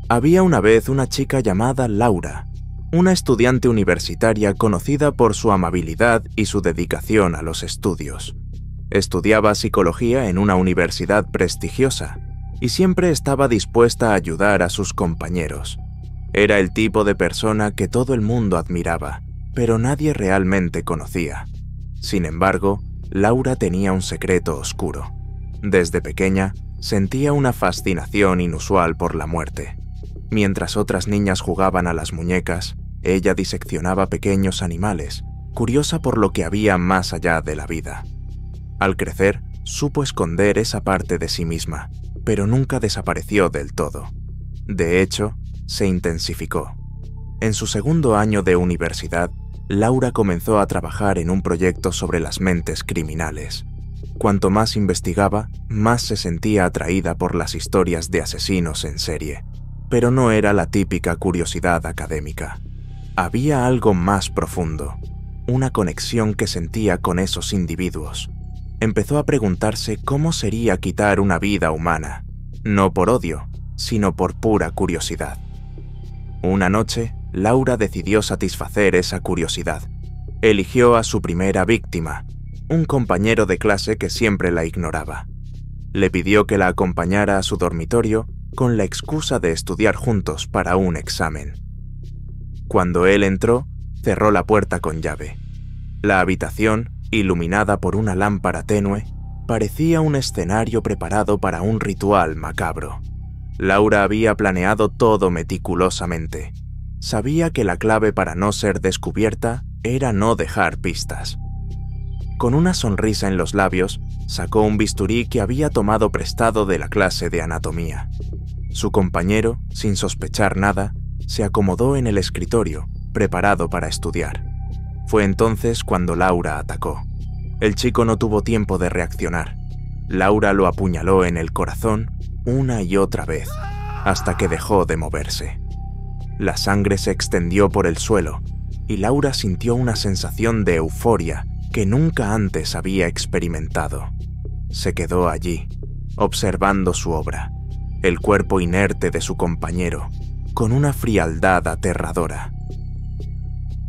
Había una vez una chica llamada Laura, una estudiante universitaria conocida por su amabilidad y su dedicación a los estudios. Estudiaba psicología en una universidad prestigiosa y siempre estaba dispuesta a ayudar a sus compañeros. Era el tipo de persona que todo el mundo admiraba, pero nadie realmente conocía. Sin embargo, Laura tenía un secreto oscuro. Desde pequeña, sentía una fascinación inusual por la muerte. Mientras otras niñas jugaban a las muñecas, ella diseccionaba pequeños animales, curiosa por lo que había más allá de la vida. Al crecer, supo esconder esa parte de sí misma, pero nunca desapareció del todo. De hecho, se intensificó. En su segundo año de universidad, Laura comenzó a trabajar en un proyecto sobre las mentes criminales. Cuanto más investigaba, más se sentía atraída por las historias de asesinos en serie. Pero no era la típica curiosidad académica. Había algo más profundo, una conexión que sentía con esos individuos. Empezó a preguntarse cómo sería quitar una vida humana, no por odio, sino por pura curiosidad. Una noche, Laura decidió satisfacer esa curiosidad. Eligió a su primera víctima, un compañero de clase que siempre la ignoraba. Le pidió que la acompañara a su dormitorio con la excusa de estudiar juntos para un examen. Cuando él entró, cerró la puerta con llave. La habitación, iluminada por una lámpara tenue, parecía un escenario preparado para un ritual macabro. Laura había planeado todo meticulosamente. Sabía que la clave para no ser descubierta era no dejar pistas. Con una sonrisa en los labios, sacó un bisturí que había tomado prestado de la clase de anatomía. Su compañero, sin sospechar nada, se acomodó en el escritorio, preparado para estudiar. Fue entonces cuando Laura atacó. El chico no tuvo tiempo de reaccionar. Laura lo apuñaló en el corazón una y otra vez, hasta que dejó de moverse. La sangre se extendió por el suelo, y Laura sintió una sensación de euforia que nunca antes había experimentado. Se quedó allí, observando su obra, el cuerpo inerte de su compañero, con una frialdad aterradora.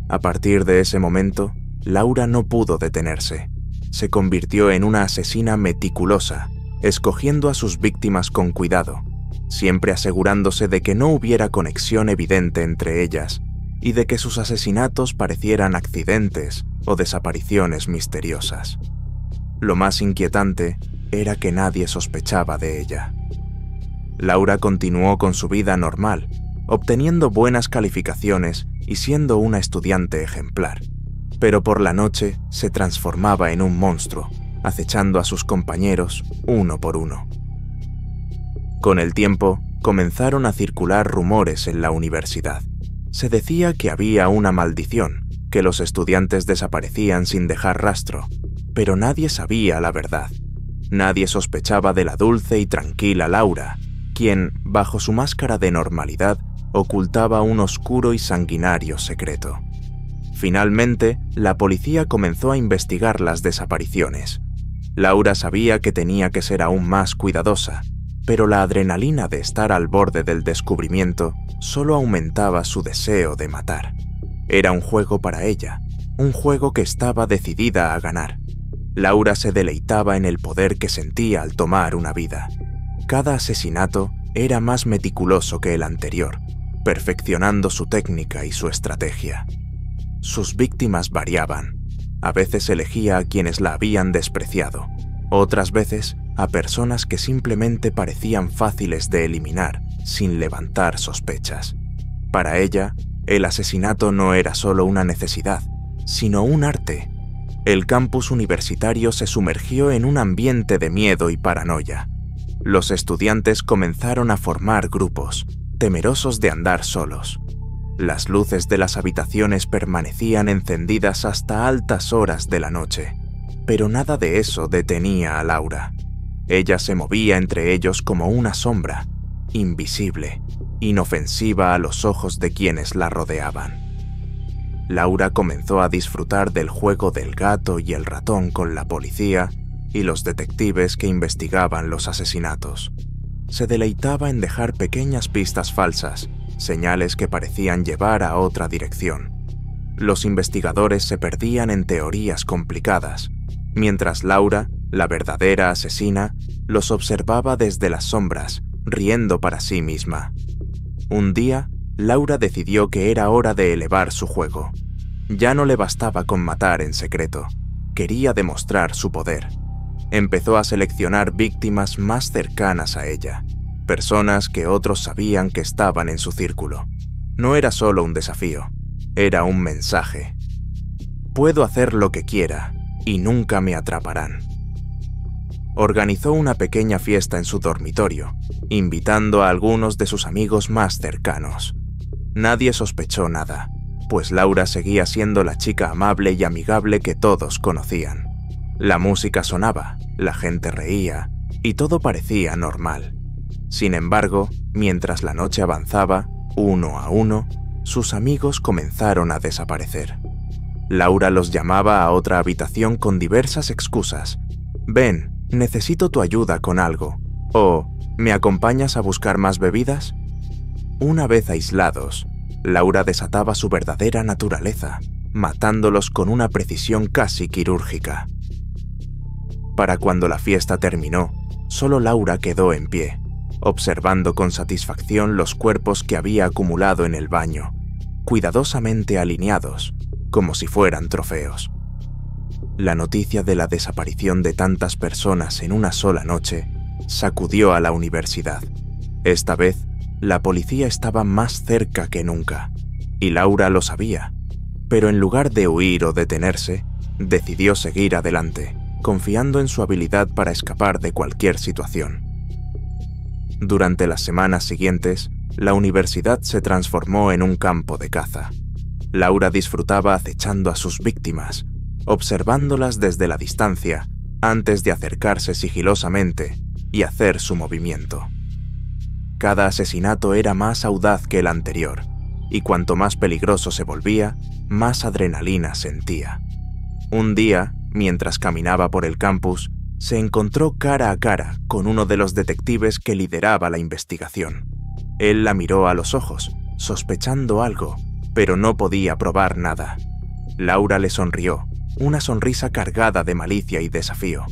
A partir de ese momento, Laura no pudo detenerse. Se convirtió en una asesina meticulosa, escogiendo a sus víctimas con cuidado, siempre asegurándose de que no hubiera conexión evidente entre ellas y de que sus asesinatos parecieran accidentes o desapariciones misteriosas. Lo más inquietante era que nadie sospechaba de ella. Laura continuó con su vida normal, obteniendo buenas calificaciones y siendo una estudiante ejemplar. Pero por la noche se transformaba en un monstruo, acechando a sus compañeros uno por uno. Con el tiempo, comenzaron a circular rumores en la universidad. Se decía que había una maldición, que los estudiantes desaparecían sin dejar rastro, pero nadie sabía la verdad. Nadie sospechaba de la dulce y tranquila Laura, quien, bajo su máscara de normalidad, ocultaba un oscuro y sanguinario secreto. Finalmente, la policía comenzó a investigar las desapariciones. Laura sabía que tenía que ser aún más cuidadosa, pero la adrenalina de estar al borde del descubrimiento solo aumentaba su deseo de matar. Era un juego para ella, un juego que estaba decidida a ganar. Laura se deleitaba en el poder que sentía al tomar una vida. Cada asesinato era más meticuloso que el anterior, perfeccionando su técnica y su estrategia. Sus víctimas variaban. A veces elegía a quienes la habían despreciado, otras veces a personas que simplemente parecían fáciles de eliminar sin levantar sospechas. Para ella, el asesinato no era solo una necesidad, sino un arte. El campus universitario se sumergió en un ambiente de miedo y paranoia. Los estudiantes comenzaron a formar grupos, temerosos de andar solos. Las luces de las habitaciones permanecían encendidas hasta altas horas de la noche, pero nada de eso detenía a Laura. Ella se movía entre ellos como una sombra, invisible, inofensiva a los ojos de quienes la rodeaban. Laura comenzó a disfrutar del juego del gato y el ratón con la policía y los detectives que investigaban los asesinatos. se deleitaba en dejar pequeñas pistas falsas, señales que parecían llevar a otra dirección. Los investigadores se perdían en teorías complicadas, mientras Laura, la verdadera asesina, los observaba desde las sombras, riendo para sí misma. Un día, Laura decidió que era hora de elevar su juego. Ya no le bastaba con matar en secreto, quería demostrar su poder. Empezó a seleccionar víctimas más cercanas a ella, personas que otros sabían que estaban en su círculo. No era solo un desafío, era un mensaje. Puedo hacer lo que quiera y nunca me atraparán. Organizó una pequeña fiesta en su dormitorio, invitando a algunos de sus amigos más cercanos. Nadie sospechó nada, pues Laura seguía siendo la chica amable y amigable que todos conocían. La música sonaba, la gente reía, y todo parecía normal. Sin embargo, mientras la noche avanzaba, uno a uno, sus amigos comenzaron a desaparecer. Laura los llamaba a otra habitación con diversas excusas. «Ven, necesito tu ayuda con algo», o «¿me acompañas a buscar más bebidas?». Una vez aislados, Laura desataba su verdadera naturaleza, matándolos con una precisión casi quirúrgica. Para cuando la fiesta terminó, solo Laura quedó en pie, observando con satisfacción los cuerpos que había acumulado en el baño, cuidadosamente alineados, como si fueran trofeos. La noticia de la desaparición de tantas personas en una sola noche sacudió a la universidad. Esta vez, la policía estaba más cerca que nunca, y Laura lo sabía, pero en lugar de huir o detenerse, decidió seguir adelante, confiando en su habilidad para escapar de cualquier situación. Durante las semanas siguientes, la universidad se transformó en un campo de caza. Laura disfrutaba acechando a sus víctimas, observándolas desde la distancia antes de acercarse sigilosamente y hacer su movimiento. Cada asesinato era más audaz que el anterior, y cuanto más peligroso se volvía, más adrenalina sentía. Un día, mientras caminaba por el campus, se encontró cara a cara con uno de los detectives que lideraba la investigación. Él la miró a los ojos, sospechando algo, pero no podía probar nada. Laura le sonrió, una sonrisa cargada de malicia y desafío.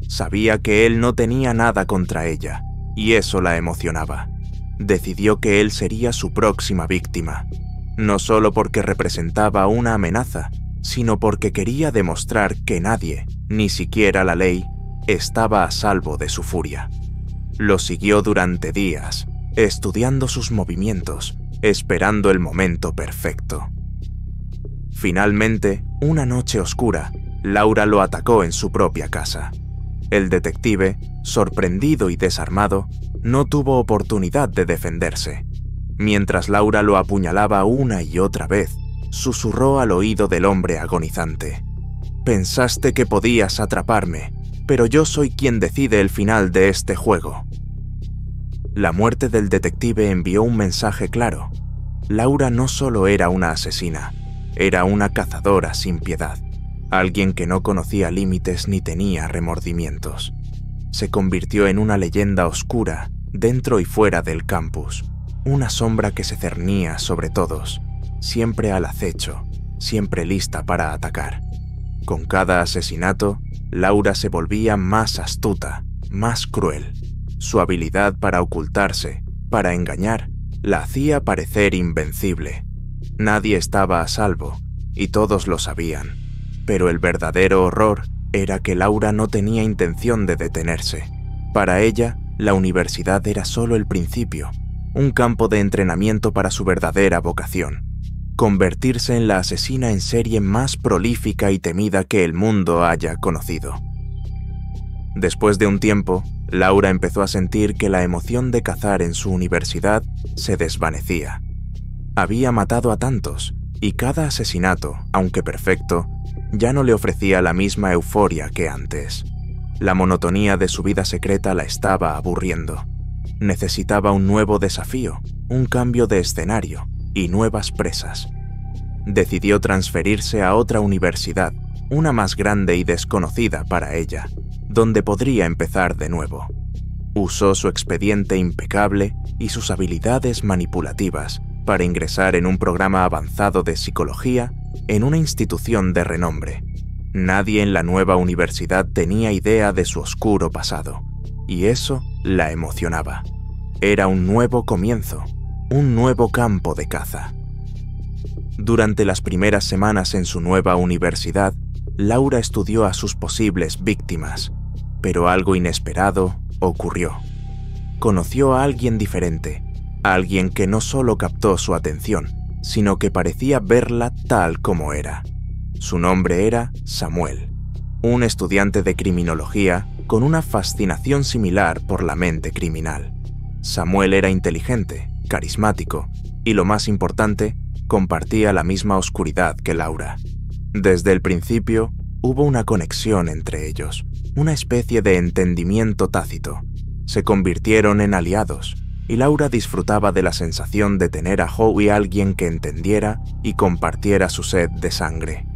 Sabía que él no tenía nada contra ella, y eso la emocionaba. Decidió que él sería su próxima víctima, no solo porque representaba una amenaza, sino porque quería demostrar que nadie, ni siquiera la ley, estaba a salvo de su furia. Lo siguió durante días, estudiando sus movimientos, esperando el momento perfecto. Finalmente, una noche oscura, Laura lo atacó en su propia casa. El detective, sorprendido y desarmado, no tuvo oportunidad de defenderse. Mientras Laura lo apuñalaba una y otra vez, susurró al oído del hombre agonizante: «Pensaste que podías atraparme, pero yo soy quien decide el final de este juego». La muerte del detective envió un mensaje claro. Laura no solo era una asesina, era una cazadora sin piedad, alguien que no conocía límites ni tenía remordimientos. Se convirtió en una leyenda oscura dentro y fuera del campus, una sombra que se cernía sobre todos, siempre al acecho, siempre lista para atacar. Con cada asesinato, Laura se volvía más astuta, más cruel. Su habilidad para ocultarse, para engañar, la hacía parecer invencible. Nadie estaba a salvo, y todos lo sabían. Pero el verdadero horror era que Laura no tenía intención de detenerse. Para ella, la universidad era solo el principio, un campo de entrenamiento para su verdadera vocación: convertirse en la asesina en serie más prolífica y temida que el mundo haya conocido. Después de un tiempo, Laura empezó a sentir que la emoción de cazar en su universidad se desvanecía. Había matado a tantos, y cada asesinato, aunque perfecto, ya no le ofrecía la misma euforia que antes. La monotonía de su vida secreta la estaba aburriendo. Necesitaba un nuevo desafío, un cambio de escenario y nuevas presas. Decidió transferirse a otra universidad, una más grande y desconocida para ella, donde podría empezar de nuevo. Usó su expediente impecable y sus habilidades manipulativas para ingresar en un programa avanzado de psicología en una institución de renombre. Nadie en la nueva universidad tenía idea de su oscuro pasado, y eso la emocionaba. Era un nuevo comienzo, un nuevo campo de caza. Durante las primeras semanas en su nueva universidad, Laura estudió a sus posibles víctimas, pero algo inesperado ocurrió. Conoció a alguien diferente, a alguien que no solo captó su atención, sino que parecía verla tal como era. Su nombre era Samuel, un estudiante de criminología con una fascinación similar por la mente criminal. Samuel era inteligente, carismático y, lo más importante, compartía la misma oscuridad que Laura. Desde el principio, hubo una conexión entre ellos, una especie de entendimiento tácito. Se convirtieron en aliados, y Laura disfrutaba de la sensación de tener a Howie alguien que entendiera y compartiera su sed de sangre.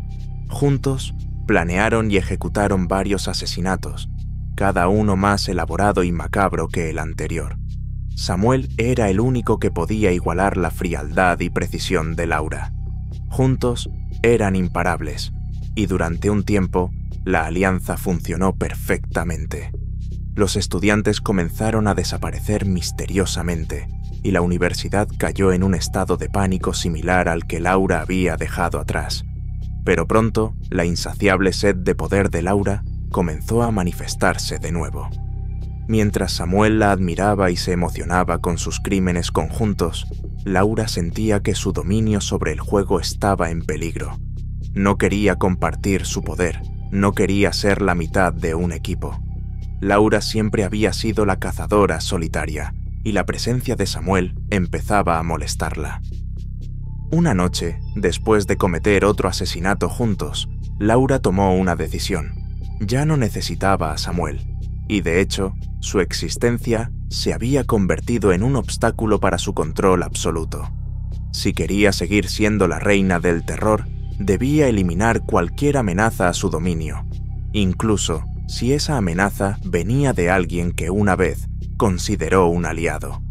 Juntos, planearon y ejecutaron varios asesinatos, cada uno más elaborado y macabro que el anterior. Samuel era el único que podía igualar la frialdad y precisión de Laura. Juntos, eran imparables, y durante un tiempo, la alianza funcionó perfectamente. Los estudiantes comenzaron a desaparecer misteriosamente, y la universidad cayó en un estado de pánico similar al que Laura había dejado atrás. Pero pronto, la insaciable sed de poder de Laura comenzó a manifestarse de nuevo. Mientras Samuel la admiraba y se emocionaba con sus crímenes conjuntos, Laura sentía que su dominio sobre el juego estaba en peligro. No quería compartir su poder, no quería ser la mitad de un equipo. Laura siempre había sido la cazadora solitaria, y la presencia de Samuel empezaba a molestarla. Una noche, después de cometer otro asesinato juntos, Laura tomó una decisión. Ya no necesitaba a Samuel, y de hecho, su existencia se había convertido en un obstáculo para su control absoluto. Si quería seguir siendo la reina del terror, debía eliminar cualquier amenaza a su dominio, incluso si esa amenaza venía de alguien que una vez consideró un aliado.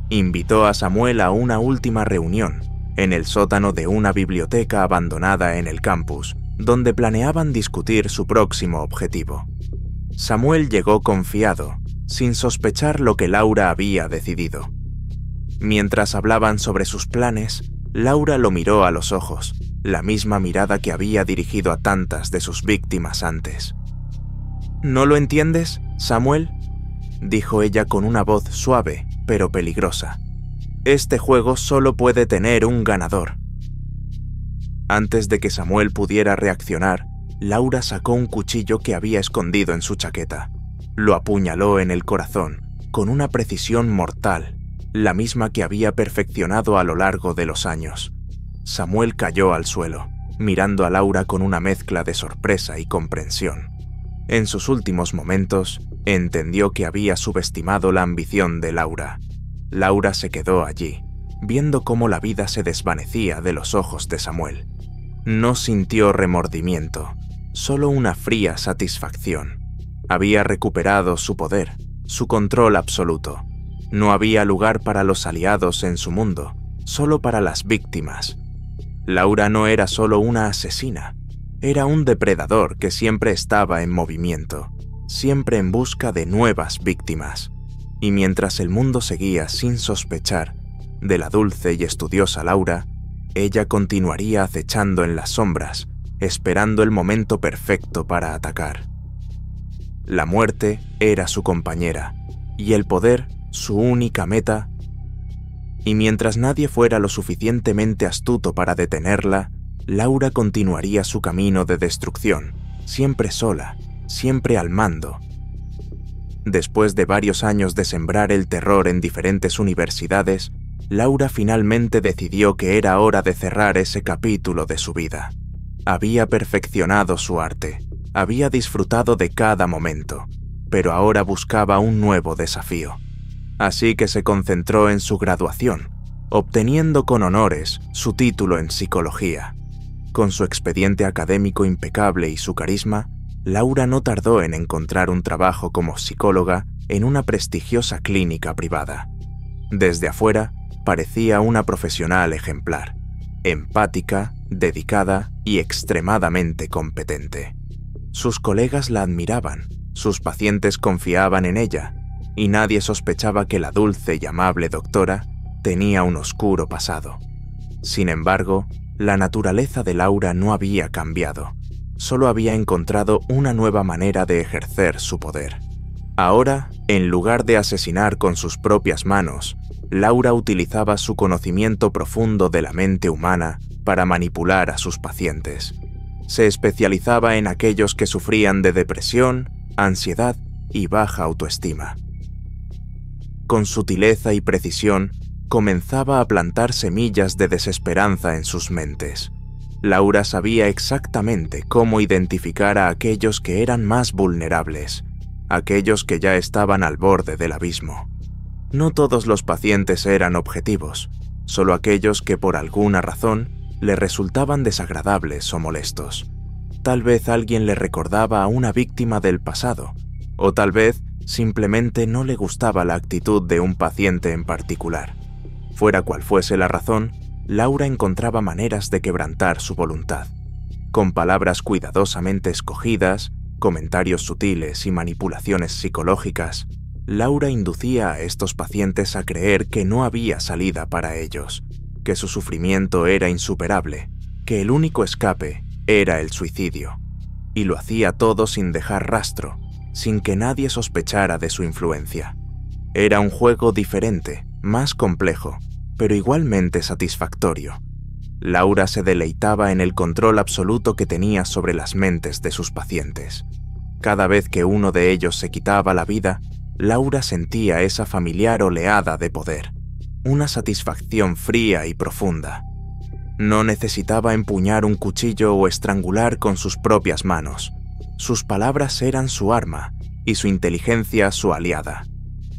Invitó a Samuel a una última reunión, en el sótano de una biblioteca abandonada en el campus, donde planeaban discutir su próximo objetivo. Samuel llegó confiado, sin sospechar lo que Laura había decidido. Mientras hablaban sobre sus planes, Laura lo miró a los ojos, la misma mirada que había dirigido a tantas de sus víctimas antes. ¿No lo entiendes, Samuel?, dijo ella con una voz suave, pero peligrosa. Este juego solo puede tener un ganador. Antes de que Samuel pudiera reaccionar, Laura sacó un cuchillo que había escondido en su chaqueta. Lo apuñaló en el corazón, con una precisión mortal, la misma que había perfeccionado a lo largo de los años. Samuel cayó al suelo, mirando a Laura con una mezcla de sorpresa y comprensión. En sus últimos momentos, entendió que había subestimado la ambición de Laura. Laura se quedó allí, viendo cómo la vida se desvanecía de los ojos de Samuel. No sintió remordimiento, solo una fría satisfacción. Había recuperado su poder, su control absoluto. No había lugar para los aliados en su mundo, solo para las víctimas. Laura no era solo una asesina, era un depredador que siempre estaba en movimiento, siempre en busca de nuevas víctimas. Y mientras el mundo seguía sin sospechar de la dulce y estudiosa Laura, ella continuaría acechando en las sombras, esperando el momento perfecto para atacar. La muerte era su compañera, y el poder su única meta, y mientras nadie fuera lo suficientemente astuto para detenerla, Laura continuaría su camino de destrucción, siempre sola, siempre al mando. Después de varios años de sembrar el terror en diferentes universidades, Laura finalmente decidió que era hora de cerrar ese capítulo de su vida. Había perfeccionado su arte, había disfrutado de cada momento, pero ahora buscaba un nuevo desafío. Así que se concentró en su graduación, obteniendo con honores su título en psicología. Con su expediente académico impecable y su carisma, Laura no tardó en encontrar un trabajo como psicóloga en una prestigiosa clínica privada. Desde afuera, parecía una profesional ejemplar, empática, dedicada y extremadamente competente. Sus colegas la admiraban, sus pacientes confiaban en ella, y nadie sospechaba que la dulce y amable doctora tenía un oscuro pasado. Sin embargo, la naturaleza de Laura no había cambiado, solo había encontrado una nueva manera de ejercer su poder. Ahora, en lugar de asesinar con sus propias manos, Laura utilizaba su conocimiento profundo de la mente humana para manipular a sus pacientes. Se especializaba en aquellos que sufrían de depresión, ansiedad y baja autoestima. Con sutileza y precisión, comenzaba a plantar semillas de desesperanza en sus mentes. Laura sabía exactamente cómo identificar a aquellos que eran más vulnerables, aquellos que ya estaban al borde del abismo. No todos los pacientes eran objetivos, solo aquellos que por alguna razón le resultaban desagradables o molestos. Tal vez alguien le recordaba a una víctima del pasado, o tal vez simplemente no le gustaba la actitud de un paciente en particular. Fuera cual fuese la razón, Laura encontraba maneras de quebrantar su voluntad. Con palabras cuidadosamente escogidas, comentarios sutiles y manipulaciones psicológicas, Laura inducía a estos pacientes a creer que no había salida para ellos, que su sufrimiento era insuperable, que el único escape era el suicidio. Y lo hacía todo sin dejar rastro, sin que nadie sospechara de su influencia. Era un juego diferente, más complejo, pero igualmente satisfactorio. Laura se deleitaba en el control absoluto que tenía sobre las mentes de sus pacientes. Cada vez que uno de ellos se quitaba la vida, Laura sentía esa familiar oleada de poder, una satisfacción fría y profunda. No necesitaba empuñar un cuchillo o estrangular con sus propias manos. Sus palabras eran su arma y su inteligencia su aliada.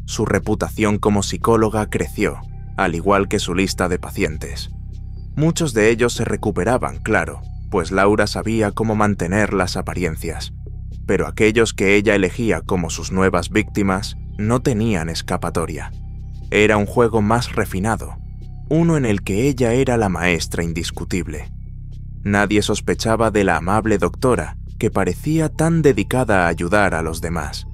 Su reputación como psicóloga creció, al igual que su lista de pacientes. Muchos de ellos se recuperaban, claro, pues Laura sabía cómo mantener las apariencias. Pero aquellos que ella elegía como sus nuevas víctimas no tenían escapatoria. Era un juego más refinado, uno en el que ella era la maestra indiscutible. Nadie sospechaba de la amable doctora, que parecía tan dedicada a ayudar a los demás.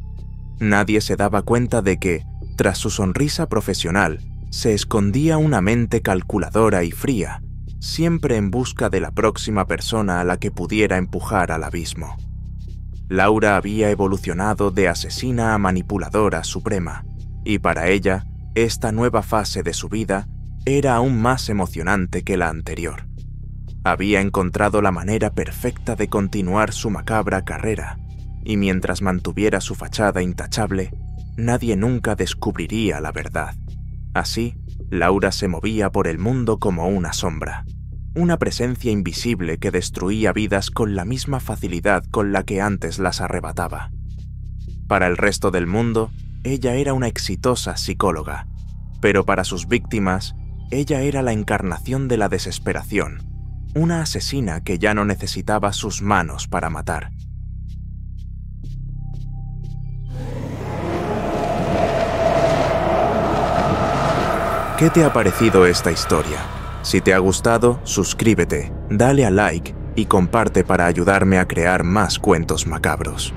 Nadie se daba cuenta de que, tras su sonrisa profesional, se escondía una mente calculadora y fría, siempre en busca de la próxima persona a la que pudiera empujar al abismo. Laura había evolucionado de asesina a manipuladora suprema, y para ella, esta nueva fase de su vida era aún más emocionante que la anterior. Había encontrado la manera perfecta de continuar su macabra carrera, y mientras mantuviera su fachada intachable, nadie nunca descubriría la verdad. Así, Laura se movía por el mundo como una sombra, una presencia invisible que destruía vidas con la misma facilidad con la que antes las arrebataba. Para el resto del mundo, ella era una exitosa psicóloga, pero para sus víctimas, ella era la encarnación de la desesperación, una asesina que ya no necesitaba sus manos para matar. ¿Qué te ha parecido esta historia? Si te ha gustado, suscríbete, dale a like y comparte para ayudarme a crear más cuentos macabros.